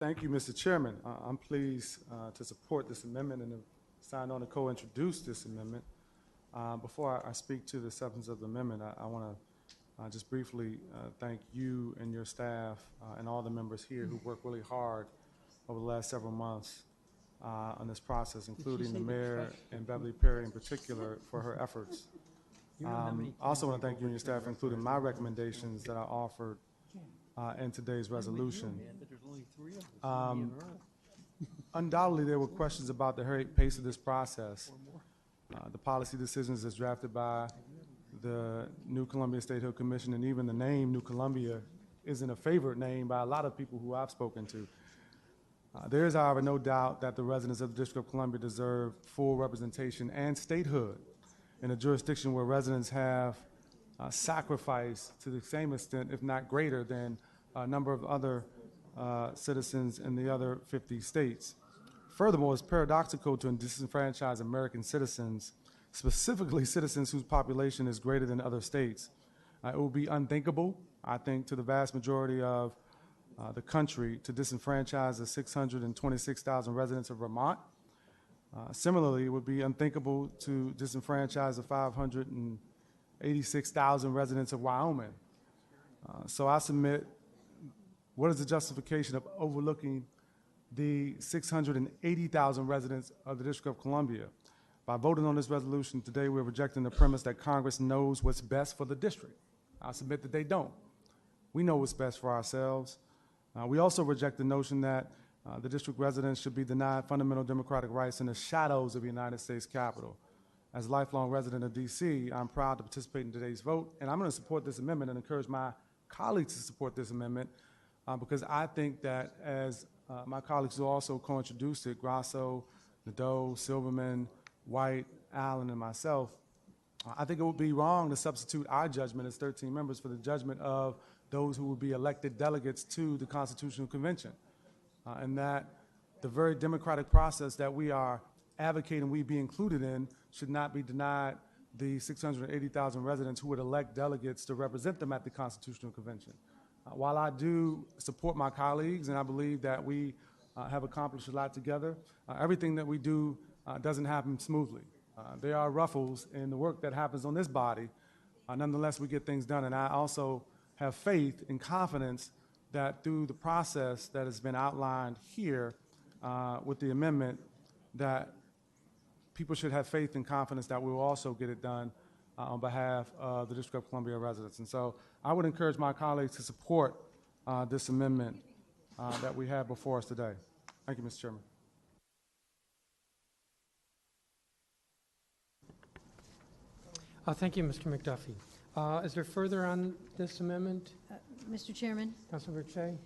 Thank you, Mr. Chairman. I'm pleased to support this amendment and to sign on to co-introduce this amendment. Before I speak to the substance of the amendment, I want to just briefly thank you and your staff and all the members here who worked really hard over the last several months on this process, including the Mayor and Beverly Perry in particular for her efforts. I also want to thank you and your staff for including my recommendations that I offered in today's resolution. Undoubtedly, there were questions about the pace of this process. The policy decisions as drafted by the New Columbia Statehood Commission, and even the name New Columbia isn't a favorite name by a lot of people who I've spoken to. There is, however, no doubt that the residents of the District of Columbia deserve full representation and statehood in a jurisdiction where residents have sacrificed to the same extent, if not greater, than a number of other citizens in the other 50 states. Furthermore, it's paradoxical to disenfranchise American citizens, specifically citizens whose population is greater than other states. It would be unthinkable, I think, to the vast majority of the country to disenfranchise the 626,000 residents of Vermont. Similarly, it would be unthinkable to disenfranchise the 586,000 residents of Wyoming. So I submit, what is the justification of overlooking the 680,000 residents of the District of Columbia? By voting on this resolution today, we're rejecting the premise that Congress knows what's best for the district. I submit that they don't. We know what's best for ourselves. We also reject the notion that the district residents should be denied fundamental democratic rights in the shadows of the United States Capitol. As a lifelong resident of DC, I'm proud to participate in today's vote, and I'm going to support this amendment and encourage my colleagues to support this amendment because I think that as my colleagues who also co-introduced it, Grasso, Nadeau, Silverman, White, Allen, and myself, I think it would be wrong to substitute our judgment as 13 members for the judgment of those who will be elected delegates to the Constitutional Convention, and that the very democratic process that we are advocating we be included in should not be denied the 680,000 residents who would elect delegates to represent them at the Constitutional Convention. While I do support my colleagues and I believe that we have accomplished a lot together, everything that we do doesn't happen smoothly. There are ruffles in the work that happens on this body. Nonetheless, we get things done, and I also have faith and confidence that through the process that has been outlined here with the amendment, that people should have faith and confidence that we will also get it done on behalf of the District of Columbia residents. And so I would encourage my colleagues to support this amendment that we have before us today. Thank you, Mr. Chairman. Thank you, Mr. McDuffie. Is there further on this amendment? Mr. Chairman, Councilmember Che?